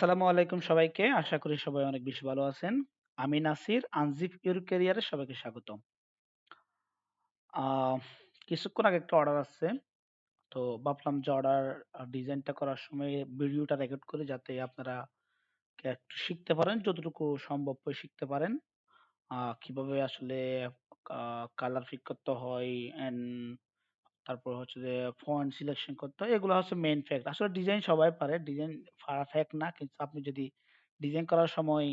আসসালামু আলাইকুম সবাইকে। আশা করি সবাই অনেক বেশি ভালো আছেন। আমি নাসির, আনজিপ ইউর ক্যারিয়ারে সবাইকে স্বাগতম। আহ কিছুক্ষণ আগে একটা অর্ডার আসছে। তো ভাবলাম যে অর্ডার ডিজাইনটা করার সময় ভিডিওটা রেকর্ড করি যাতে আপনারা একটু শিখতে পারেন, যতটুকু সম্ভব শিখতে পারেন। কিভাবে আসলে কালার পিক করতে হয় এন্ড তারপর হচ্ছে যে ফন্ট সিলেকশন করতে হয়, এগুলো হচ্ছে মেইন ফ্যাক্ট। আসলে ডিজাইন সবাই পারে, ডিজাইন পারফেক্ট না, কিন্তু আপনি যদি ডিজাইন করার সময়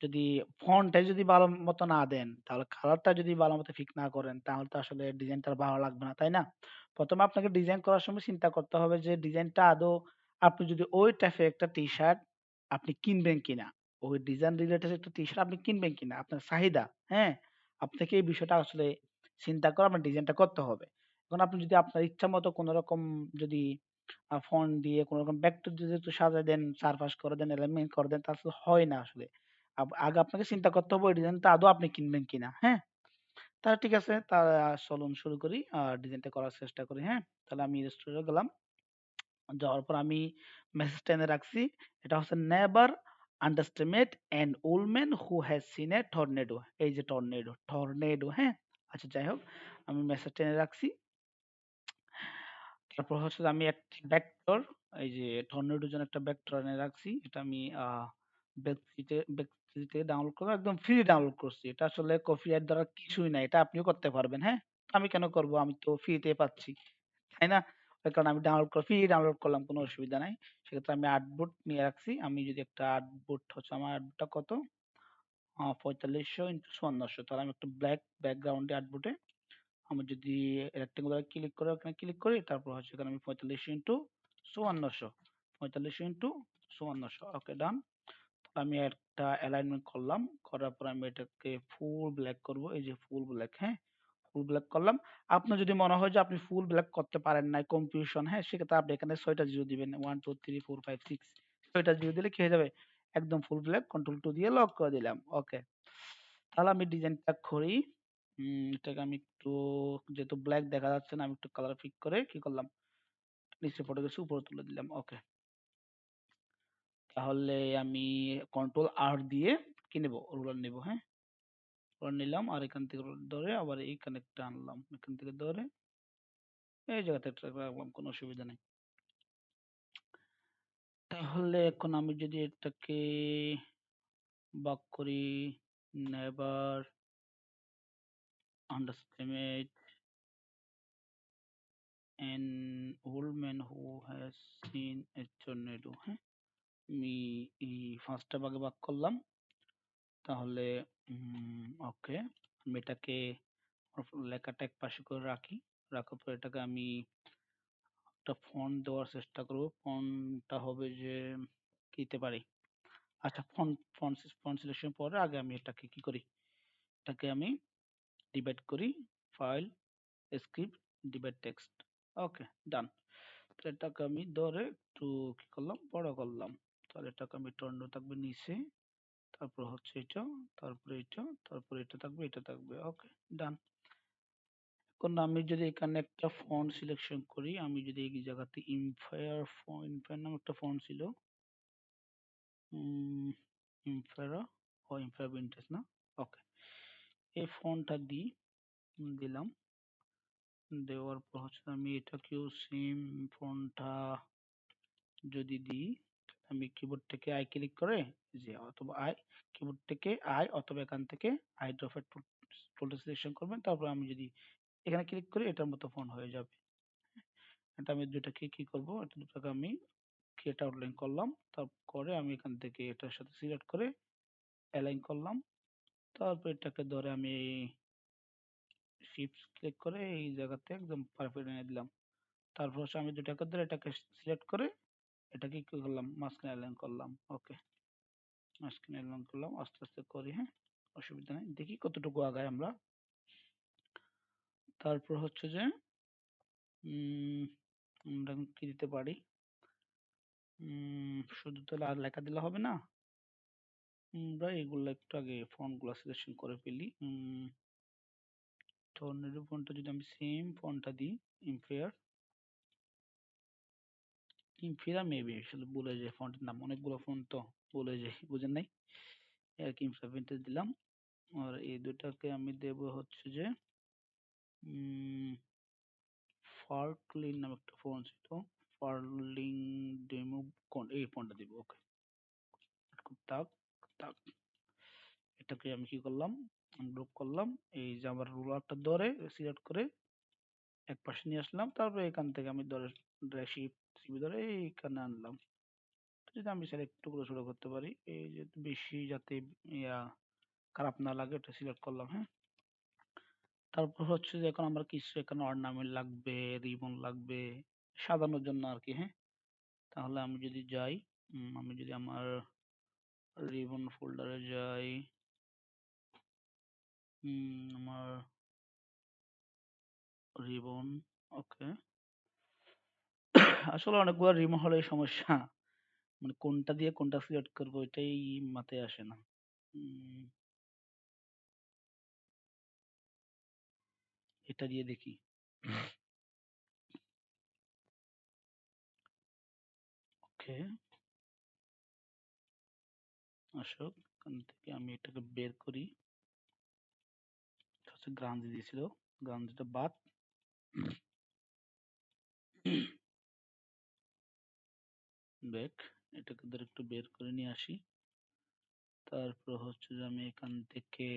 যদি ফন্টটা যদি ভালো মতো না দেন, তাহলে কালারটা যদি ভালো মতো ঠিক না করেন, তাহলে তো আসলে ডিজাইনটা ভালো লাগবে না, তাই না? প্রথমে আপনাকে ডিজাইন করার সময় চিন্তা করতে হবে যে ডিজাইনটা আদৌ আপনি যদি ওই টাইপের একটা টি শার্ট আপনি কিনবেন কিনা, ওই ডিজাইন রিলেটেড একটা টি শার্ট আপনি কিনবেন কিনা, আপনার চাহিদা, হ্যাঁ, আপনাকে এই বিষয়টা আসলে চিন্তা করে আপনার ডিজাইনটা করতে হবে। এখন আপনি যদি আপনার ইচ্ছা মতো কোন রকম যদি ফন্ট দিয়ে কোন রকম ভেক্টর যদি একটু সাজায় দেন, চারপাশ করে দেন, এলিমেন্ট করে দেন, তা আসলে হয় না আসলে। আগে আপনাকে চিন্তা করতে হবে ওই ডিজাইনটা আদৌ আপনি কিনবেন কিনা, হ্যাঁ? তাহলে ঠিক আছে, তা চলুন শুরু করি, ডিজাইনটা করার চেষ্টা করি, হ্যাঁ? তাহলে আমি ইলাস্ট্রেটরে গেলাম। যাওয়ার পর আমি মেসেজটা এনে রাখছি। এটা হচ্ছে never underestimate an old man who has seen A tornado. এই যে টর্নেডো, টর্নেডো, হ্যাঁ? আচ্ছা যাই হোক, আমি মেসেজটা এনে রাখছি। তারপর হচ্ছে যে আমি একটা ভেক্টর, এই যে টর্নেডোর জন্য একটা ভেক্টর এনে রাখছি। এটা আমি ওয়েবসাইট থেকে ডাউনলোড করে একদম ফ্রি ডাউনলোড করছি। এটা আসলে কপিরাইট দ্বারা কিছুই না, এটা আপনিও করতে পারবেন, হ্যাঁ? আমি কেন করব, আমি তো ফ্রিতে পাচ্ছি, তাই না? ওই কারণে আমি ডাউনলোড করে ফ্রি ডাউনলোড করলাম, কোনো অসুবিধা নাই। সেক্ষেত্রে আমি আর্টবোর্ড নিয়ে রাখছি। আমি যদি একটা আর্টবোর্ড হচ্ছে, আমার আর্টবোর্ডটা কত, 4500 ইন্টু 5400, তাহলে আমি একটা ব্ল্যাক ব্যাকগ্রাউন্ডে আর্টবোর্ডে আমি যদি রেক্টেঙ্গুলার ক্লিক করে ওখানে ক্লিক করি, তারপর হচ্ছে এখানে আমি 45 ইন্টু 5400, 45 ইন্টু 5400, ওকে ডান। আমি একটা অ্যালাইনমেন্ট করলাম, করার পর আমি এটাকে ফুল ব্ল্যাক করব, এই যে ফুল ব্ল্যাক, হ্যাঁ? ফুল ব্ল্যাক করলাম। আপনার যদি মনে হয় যে আপনি ফুল ব্ল্যাক করতে পারেন নাই, কনফিউশন, হ্যাঁ, সেক্ষেত্রে আপনি এখানে 6টা জিরো দিবেন, 1 2 3 4 5 6, 6টা জিরো দিলে কি হয়ে যাবে, একদম ফুল ব্ল্যাক। কন্ট্রোল 2 দিয়ে লক করে দিলাম, ওকে। তাহলে আমি ডিজাইনটা করি। এটাকে আমি একটু, যেহেতু ব্ল্যাক দেখা যাচ্ছে না, আমি একটু কালার পিক করে কি করলাম, নিচে পড়ে গেছে, উপরে তুলে দিলাম, ওকে। তাহলে আমি কন্ট্রোল আর দিয়ে কি নেব, রুলার নেব, হ্যাঁ? রুলার নিলাম, আর এখান থেকে রুলার ধরে আবার এইখানে একটা আনলাম, এখান থেকে ধরে এই জায়গাতে একটা রাখলাম, কোনো অসুবিধা নেই। তাহলে এখন আমি যদি এটাকে বাক করি, never underestimate an old man who has seen a tornado, হ্যাঁ? আমি এই 5টা ভাগে ভাগ করলাম। তাহলে ওকে, আমি এটাকে লেখাটা এক পাশে করে রাখি। রাখার পর এটাকে আমি একটা ফন্ট দেওয়ার চেষ্টা করব। ফন্টটা হবে যে কি দিতে পারি, আচ্ছা, ফন্ট সিলেকশন পরে আগে আমি এটাকে কি করি, এটাকে আমি ডিভাইড করি, ফাইল, স্ক্রিপ্ট, ডিভাইড টেক্সট, ওকে ডান। এটাকে আমি ধরে একটু কি করলাম, বড় করলাম। তাহলে এটাকে আমি টর্নেডো থাকবে নিচে, তারপর হচ্ছে এটা, তারপরে এটা, তারপরে এটা থাকবে, এটা থাকবে, ওকে ডান। এখন আমি যদি এখানে একটা ফন্ট সিলেকশন করি, আমি যদি এই জায়গাতে ইমফায়ার নামে একটা ফন্ট ছিল, ইমফেরা, ও ইমফেরা ভিনটেজ না, ওকে, এই ফন্টটা দিলাম। দেওয়ার পর হচ্ছে আমি এটাকেও সেম ফন্টটা যদি দিই, আমি কিবোর্ড থেকে আই ক্লিক করে, যে অথবা আই, কিবোর্ড থেকে আই অথবা এখান থেকে আই ড্রপের টুলটা সিলেকশন করবেন, তারপর আমি যদি এখানে ক্লিক করি, এটার মতো ফন্ট হয়ে যাবে। এটা আমি দুটাকে কি করব, এটা দুটাকে আমি ক্রিয়েট আউটলাইন করলাম, তারপরে আমি এখান থেকে এটার সাথে সিলেক্ট করে অ্যালাইন করলাম, তারপর এটাকে ধরে আমি শিফট ক্লিক করে এই জায়গাতে একদম পারফেক্ট এনে দিলাম। তারপর হচ্ছে আমি দুটাকে ধরে এটাকে সিলেক্ট করে এটাকে কি করলাম, মাঝখানে অ্যালাইন করলাম, ওকে, মাঝখানে অ্যালাইন করলাম। আস্তে আস্তে করি, হ্যাঁ, অসুবিধা নেই, দেখি কতটুকু আগাই আমরা। তারপর হচ্ছে যে আমরা কি দিতে পারি, শুধু তো আর লেখা দিলে হবে না, আমরা এগুলো একটু আগে ফন্ট গুলো সিলেকশন করে ফেলি। টর্নেডো ফন্টটা যদি আমি সেম ফন্টটা দিই, ইমফেয়ার, ইনফিরা মেবি আসলে ভুলে যাই ফন্টের নাম, অনেকগুলো ফন্ট তো ভুলে যাই, বুঝেন নাই? আর কি ইনফিরা প্রিন্টার দিলাম। আর এই দুটাকে আমি দেব হচ্ছে যে ফার্কলিন নামে একটা ফোন ছিল, ফার্লিং ডেমো কোন এই ফোনটা দিব। ওকে, তাক তাক, এটাকে আমি কি করলাম, গ্রুপ করলাম। এই যে আমার রুলারটা ধরে সিলেক্ট করে এক পাশে নিয়ে আসলাম, তারপরে এখান থেকে আমি ধরে শিফট সিবি ধরে এইখানে আনলাম। যদি আমি সেটা একটু করে ছোট করতে পারি, এই যে বেশি যাতে ইয়া খারাপ না লাগে, এটা সিলেক্ট করলাম। হ্যাঁ, তারপর হচ্ছে যে এখন আমার কিছু এখানে অর্নামেন্ট লাগবে, রিবন লাগবে সাজানোর জন্য আর কি। হ্যাঁ, তাহলে আমি যদি যাই, আমি যদি আমার রিবন ফোল্ডারে যাই, আমার রিবন, ওকে। আসলে অনেকগুলো রিবন হলে সমস্যা, মানে কোনটা দিয়ে কোনটা সিলেক্ট করবো এটাই মাথায় আসে না। উম, এটা দিয়ে দেখি। ওকে, আসো, এখান থেকে আমি এটাকে বের করি। হচ্ছে গ্রাঞ্জি দিয়েছিল, গ্রাঞ্জিটা বাদ। ব্যাক, এটাকে ধরে একটু বের করে নিয়ে আসি। তারপর হচ্ছে যে আমি এখান থেকে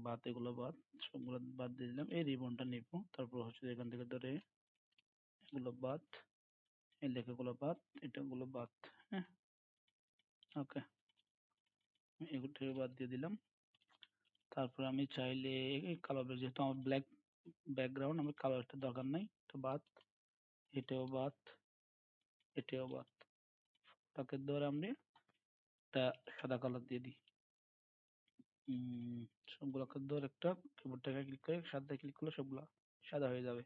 বাদ, এগুলো বাদ, সবগুলো বাদ দিয়ে দিলাম। এই রিবনটা নিব, তারপর হচ্ছে যে এখান থেকে ধরে এগুলো বাদ, এই লেখাগুলো বাদ, এটাগুলো বাদ। হ্যাঁ, ওকে, এগুলো থেকে বাদ দিয়ে দিলাম। তারপর আমি চাইলে এই কালো, যেহেতু আমার ব্ল্যাক ব্যাকগ্রাউন্ড, আমার কালো একটা দরকার নাই, এটা বাদ, এটাও বাদ, এটাও বাদ। তাকে ধরে আমি একটা সাদা কালার দিয়ে দিই। উম, সবগুলোকে ধরে একটা কিবোর্ডটাকে ক্লিক করে সাদা ক্লিক করলে সবগুলা সাদা হয়ে যাবে।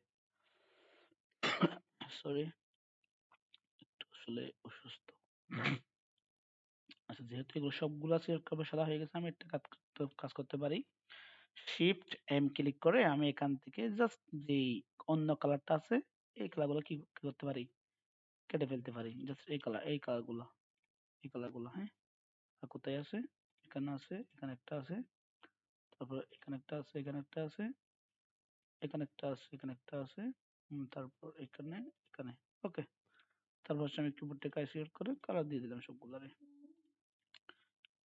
সরি, একটু আসলে অসুস্থ। আচ্ছা, যেহেতু এগুলো সবগুলা সিলেক্ট করবে সাদা হয়ে গেছে, আমি একটা কাজ করতে পারি। শিফট এম ক্লিক করে আমি এখান থেকে জাস্ট যেই অন্য কালারটা আছে এই কালারগুলো কি কি করতে পারি, কেটে ফেলতে পারি। জাস্ট এই কালার, এই কালারগুলো, এই কালারগুলো। হ্যাঁ, আর কোথায় আছে, এখানে আছে, এখানে একটা আছে, তারপর এখানে একটা আছে, এখানে একটা আছে, এখানে একটা আছে, এখানে একটা আছে, তারপর এখানে, এখানে। ওকে, তারপর হচ্ছে আমি কিবোর্ডে সিলেক্ট করে কালার দিয়ে দিলাম সবগুলারে।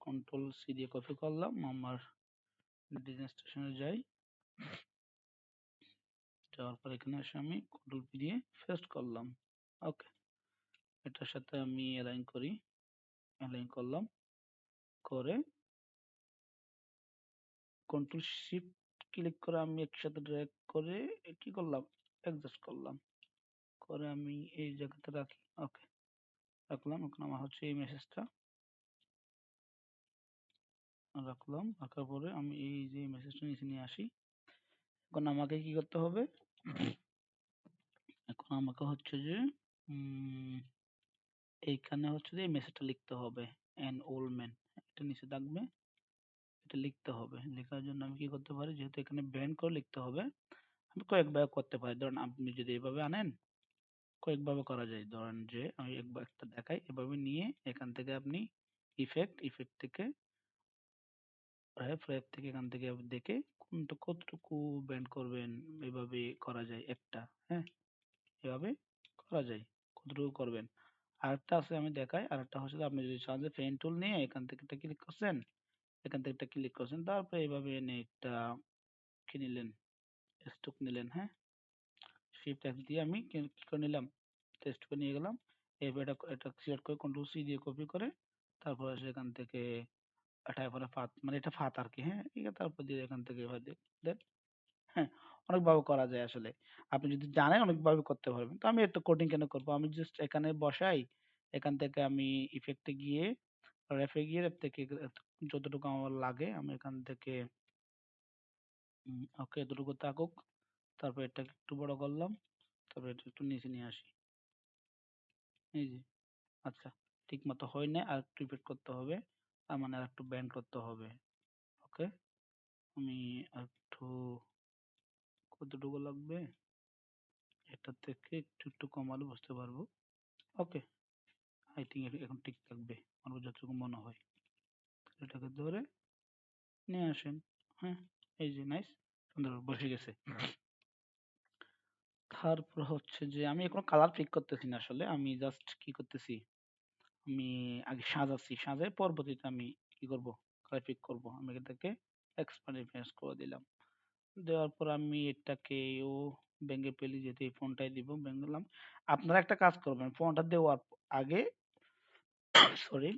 কন্ট্রোল সি দিয়ে কপি করলাম, আমার ডিজাইন স্টেশনে যাই, যাওয়ার পর এখানে এসে আমি কন্ট্রোল পি দিয়ে পেস্ট করলাম। ওকে, এটার সাথে আমি অ্যালাইন করি, অ্যালাইন করলাম, করে কন্ট্রোল শিফট ক্লিক করে আমি একসাথে ড্র্যাগ করে কি করলাম, অ্যাডজাস্ট করলাম, করে আমি এই জায়গাতে রাখি। ওকে, রাখলাম। এখন আমার হচ্ছে এই মেসেজটা রাখলাম, রাখার পরে আমি এই যে মেসেজটা নিচে নিয়ে আসি। এখন আমাকে কি করতে হবে, এখন আমাকে হচ্ছে যে এইখানে হচ্ছে যে এই মেসেজটা লিখতে হবে, অ্যান ওল্ড ম্যান, এটা নিচে থাকবে, এটা লিখতে হবে। লেখার জন্য আমি কি করতে পারি, যেহেতু এখানে ব্যান্ড করে লিখতে হবে, আমি কয়েকভাবে করতে পারি। ধরেন আপনি যদি এভাবে আনেন, কয়েকভাবে করা যায়। ধরেন যে আমি একবার একটা দেখাই, এভাবে নিয়ে এখান থেকে আপনি ইফেক্ট, ইফেক্ট থেকে রেফ থেকে এখান থেকে দেখে কোনটা কতটুকু ব্যান্ড করবেন, এভাবে করা যায় একটা। হ্যাঁ, এভাবে করা যায়, কতটুকু করবেন। আরেকটা আছে আমি দেখাই, আরেকটা হচ্ছে যে আপনি যদি চান যে পেন টুল নিয়ে এখান থেকে একটা ক্লিক করছেন, এখান থেকে একটা ক্লিক করছেন, তারপরে এইভাবে এনে একটা কি নিলেন, স্ট্রোক নিলেন। হ্যাঁ, শিফট এফ দিয়ে আমি কি কি করে নিলাম, টেস্ট করে নিয়ে গেলাম। এবার এটা এটা সিলেক্ট করে কন্ট্রোল সি দিয়ে কপি করে তারপরে সেখান থেকে এটা এবারে ফাত, মানে এটা ফাত আর কি। হ্যাঁ, ঠিক আছে, তারপর দিয়ে এখান থেকে এবার দেন। হ্যাঁ, অনেকভাবে করা যায় আসলে, আপনি যদি জানেন অনেকভাবে করতে পারবেন। তো আমি একটু কোডিং কেন করবো, আমি জাস্ট এখানে বসাই, এখান থেকে আমি ইফেক্টে গিয়ে রেফে গিয়ে রেফ থেকে যতটুকু আমার লাগে আমি এখান থেকে ওকে এতটুকু থাকুক, তারপর এটাকে একটু বড় করলাম, তারপর এটা একটু নিচে নিয়ে আসি। এই যে, আচ্ছা, ঠিক মতো হয় না, আর একটু রিপিট করতে হবে, তার মানে আর একটু ব্যান্ড করতে হবে। ওকে, আমি আর একটু, কতটুকু লাগবে, এটা থেকে একটু একটু কমালে বুঝতে পারবো। ওকে, আই থিঙ্ক এখন ঠিক থাকবে আমার যতটুকু মনে হয়। এটাকে ধরে নিয়ে আসেন। হ্যাঁ, এই যে নাইস, সুন্দর বসে গেছে। তারপর হচ্ছে যে আমি এখন কালার পিক করতেছি না, আসলে আমি জাস্ট কি করতেছি, আমি আগে সাজাচ্ছি, সাজাই পরবর্তীতে আমি কি করব, কালার পিক করব। আমি এটাকে এক্সপান্ড ইনফ্লুয়েন্স করে দিলাম। দেওয়ার পর আমি এটাকেও ভেঙে ফেলি, যেহেতু এই ফোনটাই দিব, ভেঙে দিলাম। আপনারা একটা কাজ করবেন, ফোনটা দেওয়ার আগে সরি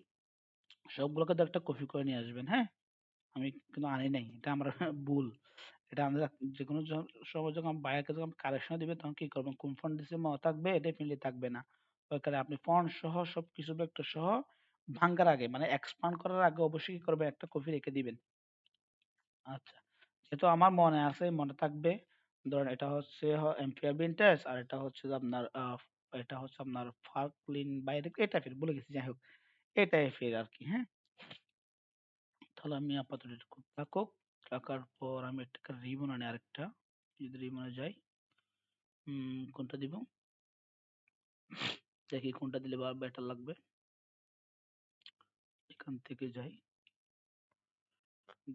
সবগুলোকে তো একটা কপি করে নিয়ে আসবেন, হ্যাঁ। আমি কিন্তু আনি নাই, এটা আমার ভুল। এটা আমরা যে কোনো সময় যখন বায়ারকে যখন কালেকশন দিবে তখন কি করবেন, কোন ফন্ট দিছে মনে থাকবে, ডেফিনেটলি থাকবে না। ওইখানে আপনি ফন্ট সহ সবকিছু ভেক্টর সহ ভাঙ্গার আগে মানে এক্সপান্ড করার আগে অবশ্যই কি করবেন, একটা কপি রেখে দিবেন। আচ্ছা, যেহেতু আমার মনে আছে, মনে থাকবে। ধরেন এটা হচ্ছে এম্পিয়ার বিনটেক্স, আর এটা হচ্ছে যে আপনার এটা হচ্ছে আপনার ফার্কলিন বাইরে এই টাইপের ভুলে গেছি, যাই হোক এই টাইপের আর কি, হ্যাঁ। তাহলে আমি আপাতত এটা খুব থাকুক। রাখার পর আমি একটা রিবন আনি আরেকটা, যদি রিবনে যাই, কোনটা দিব, দেখি কোনটা দিলে বেটার লাগবে। এখান থেকে যাই,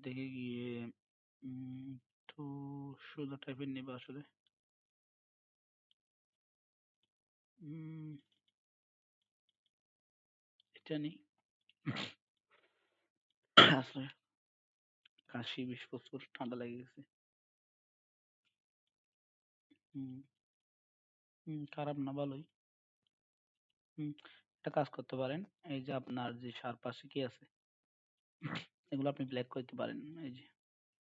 দেখে গিয়ে একটু সোজা টাইপের নেবে আসলে। উম, এটা নেই আসলে, কাশি বেশ প্রচুর, ঠান্ডা লেগে গেছে। হুম, খারাপ না, ভালোই। হুম, একটা কাজ করতে পারেন, এই যে আপনার যে চারপাশে কি আছে এগুলো আপনি ব্ল্যাক করতে পারেন। এই যে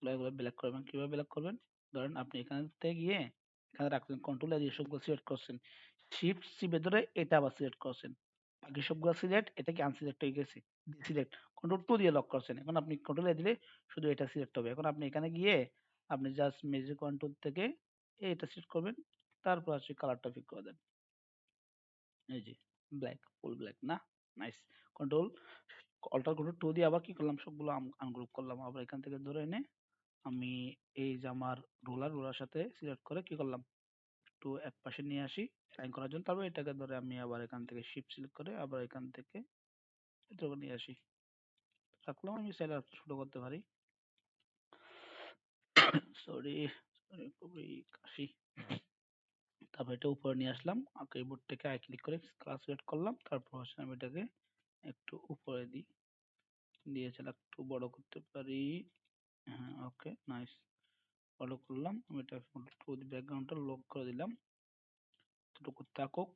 এগুলো ব্ল্যাক করবেন, কিভাবে ব্ল্যাক করবেন, ধরেন আপনি এখান থেকে গিয়ে এখানে রাখছেন, কন্ট্রোল দিয়ে সবগুলো সিলেক্ট করছেন, শিফট চিপে ধরে এটা আবার সিলেক্ট করছেন, বাকি সবগুলো সিলেক্ট, এটা কি আনসিলেক্ট হয়ে গেছে, সিলেক্ট, কন্ট্রোল টু দিয়ে লক করছেন, এখন আপনি কন্ট্রোল দিলে শুধু এটা সিলেক্ট হবে। এখন আপনি এখানে গিয়ে আপনি জাস্ট মেজিক কন্ট্রোল থেকে এটা সিলেক্ট করবেন, তারপর হচ্ছে কালারটা পিক করে দেন। এই যে ব্ল্যাক, ফুল ব্ল্যাক না, nice. Control alt control two দিয়ে আবার কি করলাম, সবগুলো আনগ্রুপ করলাম, আবার এখান থেকে ধরে এনে আমি এই যে আমার রোলার সাথে সিলেক্ট করে কি করলাম, একটু এক পাশে নিয়ে আসি লাইন করার জন্য। তারপর এটাকে ধরে আমি আবার এখান থেকে শিফট সিলেক্ট করে আবার এখান থেকে এটাকে নিয়ে আসি, রাখলাম। আমি চাইলে আর ছোট করতে পারি, সরি সরি, খুবই কাশি। তারপর এটা উপরে নিয়ে আসলাম, কিবোর্ড থেকে আই ক্লিক করে কালার সিলেক্ট করলাম, তারপর হচ্ছে আমি এটাকে একটু উপরে দিই, দিয়ে চাইলে একটু বড় করতে পারি। হ্যাঁ, ওকে, নাইস, বড় করলাম। আমি এটা ব্যাকগ্রাউন্ডটা লক করে দিলাম, এতটুকু থাকুক।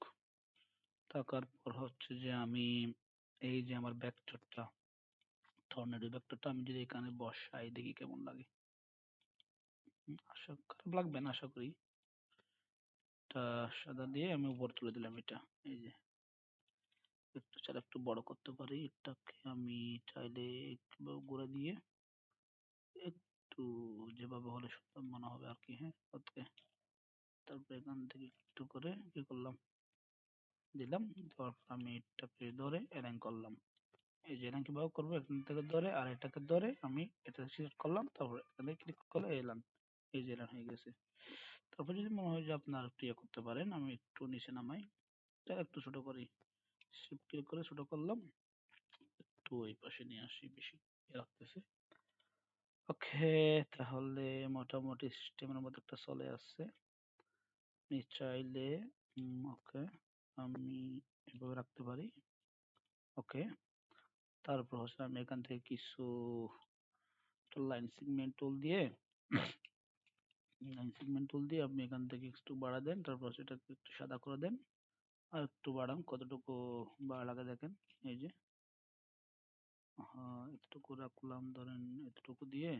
থাকার পর হচ্ছে যে আমি এই যে আমার ভেক্টরটা, টর্নেডো ভেক্টরটা আমি যদি এখানে বসাই দেখি কেমন লাগে। আশা খারাপ লাগবে না আশা করি। এটা সাদা দিয়ে আমি উপর তুলে দিলাম এটা। এই যে একটু চাইলে একটু বড় করতে পারি এটাকে, আমি চাইলে একটু ঘুরে দিয়ে একটু যেভাবে হলে সুন্দর মনে হবে আর কি, হ্যাঁ। ওকে, তারপর এখান থেকে একটু করে কি করলাম, দিলাম। দেওয়ার পর আমি এটাকে ধরে এলাইন করলাম। এই যে এলাইন কিভাবে করবো, এখান থেকে ধরে আর এটাকে ধরে আমি এটা সিলেক্ট করলাম, তারপর এখানে ক্লিক করলে এলাম, এই যে এলাইন হয়ে গেছে। তারপর যদি মনে হয় যে আপনার একটু ইয়ে করতে পারেন, আমি একটু নিচে নামাই, এটা একটু ছোট করি, শিফট ক্লিক করে ছোট করলাম, একটু ওই পাশে নিয়ে আসি, বেশি ইয়ে রাখতেছে। ওকে, তাহলে মোটামুটি সিস্টেমের মধ্যে একটা চলে আসছে। আপনি চাইলে ওকে আমি এভাবে রাখতে পারি। ওকে, তারপর হচ্ছে আমি এখান থেকে কিছু লাইন সেগমেন্ট টুল দিয়ে আপনি এখান থেকে একটু বাড়া দেন, তারপর সেটাকে একটু সাদা করে দেন, আর একটু বাড়ান, কতটুকু বাড়া লাগে দেখেন। এই যে এতটুকু রাখলাম, ধরেন এতটুকু দিয়ে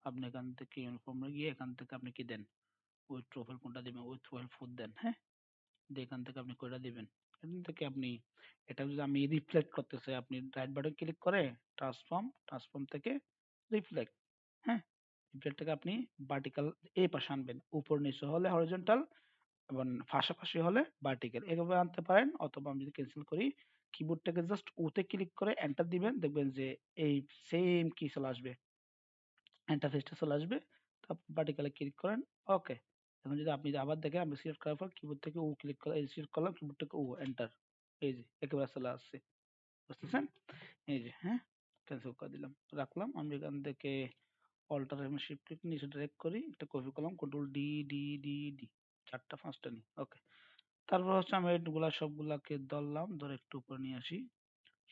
আপনি এখান থেকে ইউনিফর্মে গিয়ে এখান থেকে আপনি কি দেন, উইথ প্রোফাইল কোনটা দিবেন, উইথ প্রোফাইল ফুট দেন, হ্যাঁ। দিয়ে এখান থেকে আপনি কয়টা দিবেন, এখান থেকে আপনি এটা যদি আমি রিফ্লেক্ট করতে চাই, আপনি রাইট বাটন ক্লিক করে ট্রান্সফর্ম থেকে রিফ্লেক্ট, হ্যাঁ। রিফ্লেক্ট থেকে আপনি ভার্টিক্যাল এই পাশে আনবেন, উপর নিচে হলে হরিজন্টাল এবং পাশাপাশি হলে ভার্টিক্যাল, এভাবে আনতে পারেন। অথবা আমি যদি ক্যান্সেল করি, কিবোর্ড থেকে জাস্ট ওতে ক্লিক করে এন্টার দিবেন, দেখবেন যে এই সেম কি চলে আসবে, ইন্টারফেসটা চলে আসবে। তারপর ভার্টিক্যালে ক্লিক করেন, ওকে, এখন যদি আপনি আবার দেখেন, আমি সিলেক্ট করার পর কিবোর্ড থেকে ও ক্লিক করে এই সিলেক্ট করলাম, কিবোর্ড থেকে ও এন্টার, এই যে একেবারে চলে আসছে, বুঝতেছেন? এই যে হ্যাঁ, ক্যান্সেল করে দিলাম, রাখলাম। আমি এখান থেকে অল্টার এবং শিফট ক্লিক নিচে ড্র্যাগ করি, একটা কপি করলাম, control D D D D, চারটা পাঁচটা নি, ওকে। তারপর হচ্ছে আমি এগুলা সবগুলাকে ধরলাম, ধরে একটু উপরে নিয়ে আসি,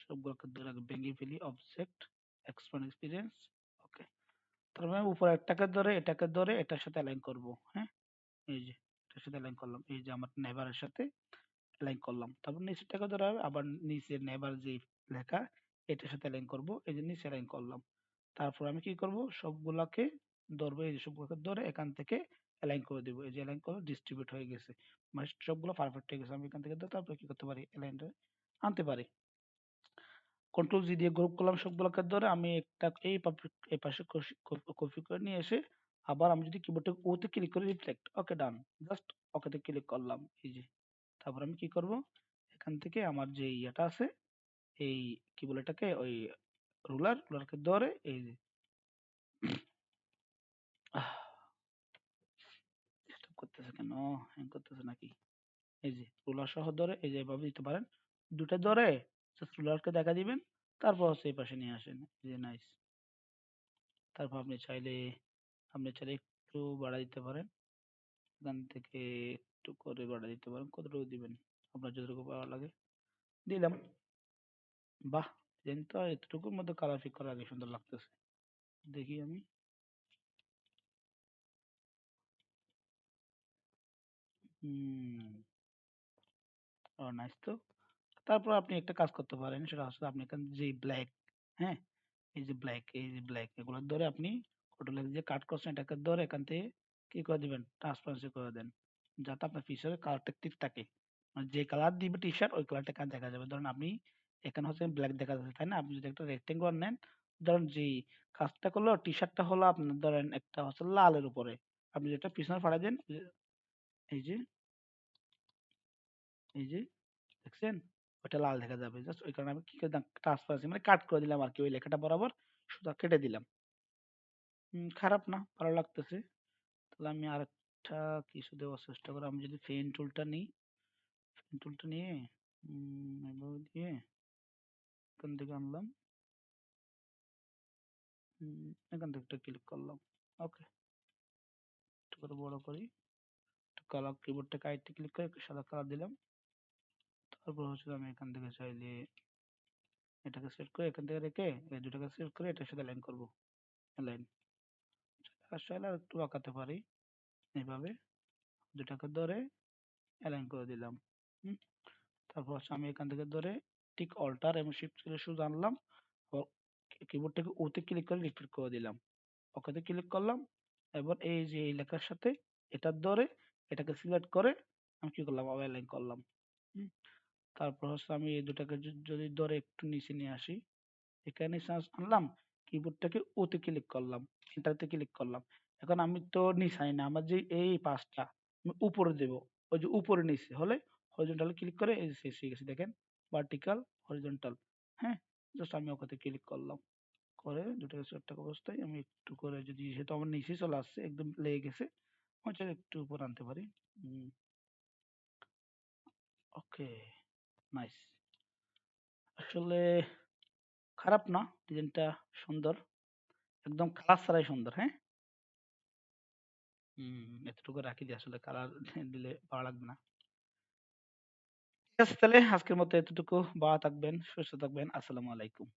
সবগুলোকে ধরে আগে ভেঙে ফেলি, অবজেক্ট এক্সপ্যান্ড এক্সপিরিয়েন্স, ওকে। তারপরে আমি উপরে একটাকে ধরে এটাকে ধরে এটার সাথে অ্যালাইন করব, হ্যাঁ, এই যে এটার সাথে অ্যালাইন করলাম, এই যে আমার নেভারের সাথে অ্যালাইন করলাম। তারপর নিচেরটাকে ধরে আবার নিচের নেভার যে লেখা এটার সাথে অ্যালাইন করব, এই যে নিচে অ্যালাইন করলাম। তারপর আমি কি করব, সবগুলাকে ধরবো, এই যে সবগুলোকে ধরে এখান থেকে অ্যালাইন করে দিব, এই যে অ্যালাইন করে ডিস্ট্রিবিউট হয়ে গেছে, মানে সবগুলো পারফেক্ট হয়ে গেছে। আমি এখান থেকে ধরে তারপর কি করতে পারি, অ্যালাইনটা আনতে পারি, কন্ট্রোল জি দিয়ে গ্রুপ করলাম সবগুলোকে ধরে। আমি একটা এই পাশে কপি করে নিয়ে এসে আবার আমি যদি কিবোর্ডে ওতে ক্লিক করে রিফ্লেক্ট, ওকে ডান, জাস্ট ওকেতে ক্লিক করলাম, এই যে। তারপর আমি কি করব, এখান থেকে আমার যে ইয়েটা আছে, এই কি বলে এটাকে, ওই রুলারকে ধরে এই যে ডিস্টার্ব করতেছে কেন, হ্যাং করতেছে নাকি, এই যে রুলার সহ ধরে এই যে এভাবে দিতে পারেন, দুটো ধরে জাস্ট রুলারকে দেখা দিবেন, তারপর হচ্ছে এই পাশে নিয়ে আসেন, এই যে নাইস। তারপর আপনি চাইলে একটু বাড়া দিতে পারেন, এখান থেকে একটু করে বাড়া দিতে পারেন, কতটুকু দিবেন আপনার যতটুকু ভালো লাগে, দিলাম। বাহ, দেন তো এতটুকুর মধ্যে কালার ফিক করা আগে সুন্দর লাগতেছে, দেখি আমি, হুম, ও নাইস তো। তারপর আপনি একটা কাজ করতে পারেন, সেটা হচ্ছে আপনি এখান যে ব্ল্যাক, হ্যাঁ, এই যে ব্ল্যাক এগুলো ধরে আপনি ফটোগুলো যে কাট করছেন এটাকে ধরে এখান থেকে কি করে দিবেন, ট্রান্সপারেন্সি করে দেন, যাতে আপনার ফিচারে কালারটা ঠিক থাকে, মানে যে কালার দিবে টি শার্ট ওই কালারটা এখানে দেখা যাবে। ধরুন আপনি এখানে হচ্ছে ব্ল্যাক দেখা যাচ্ছে, তাই না? আপনি যদি একটা রেক্টেঙ্গুলার নেন, ধরেন যে কাজটা করলো টি শার্টটা হলো আপনার ধরেন একটা হচ্ছে লালের উপরে, আপনি যেটা পিছনে ফাড়া দেন, এই যে এই যে দেখছেন, ওটা লাল দেখা যাবে, জাস্ট ওই কারণে আমি কি করলাম, ট্রান্সপারেন্সি মানে কাট করে দিলাম আর কি, ওই লেখাটা বরাবর শুধু কেটে দিলাম। খারাপ না, ভালো লাগতেছে। তাহলে আমি আরেকটা কিছু দেওয়ার চেষ্টা করি, আমি যদি পেন টুলটা নিই, পেন টুলটা নিয়ে এভাবে দিয়ে এখান থেকে আনলাম, এখান থেকে একটা ক্লিক করলাম, ওকে, একটু করে বড় করি, কালার কিবোর্ডটা কাইটে ক্লিক করে একটু সাদা কালার দিলাম। তারপর হচ্ছে আমি এখান থেকে চাইলে এটাকে সেট করে এখান থেকে রেখে এই দুটাকে সেট করে এটার সাথে লাইন করবো, লাইন চাইলে আর একটু আঁকাতে পারি, এইভাবে দুটাকে ধরে অ্যালাইন করে দিলাম। হুম, তারপর হচ্ছে আমি এখান থেকে ধরে ঠিক অল্টার এবং শিফট করে শুধু আনলাম, কিবোর্ড থেকে ওতে ক্লিক করে রিপিট করে দিলাম, ওকেতে ক্লিক করলাম। এবার এই যে এই লেখার সাথে এটা ধরে এটাকে সিলেক্ট করে আমি কি করলাম, আবার অ্যালাইন করলাম। হুম, তারপর হচ্ছে আমি এই দুটাকে যদি ধরে একটু নিচে নিয়ে আসি, এখানে আনলাম, কিবোর্ডটাকে ওতে ক্লিক করলাম, এন্টারতে ক্লিক করলাম। এখন আমি তো নিচে আনি না, আমার যে এই পাঁচটা আমি উপরে দেব, ওই যে উপরে নিচে হলে হরিজন্টাল ক্লিক করে এই যে শেষ হয়ে গেছে দেখেন, ভার্টিক্যাল হরিজন্টাল, হ্যাঁ, জাস্ট আমি ওখানে ক্লিক করলাম, করে দুটাকে একটা অবস্থায় আমি একটু করে যদি, যেহেতু আমার নিচে চলে আসছে একদম লেগে গেছে, আমি চাইলে একটু উপর আনতে পারি, ওকে, নাইস। আসলে খারাপ না, ডিজাইনটা সুন্দর, একদম কালার ছাড়াই সুন্দর, হ্যাঁ। এতটুকু রাখি দিয়ে আসলে কালার দিলে ভালো লাগবে না। ঠিক আছে, তাহলে আজকের মতো এতটুকু, ভালো থাকবেন, সুস্থ থাকবেন, আসসালামু আলাইকুম।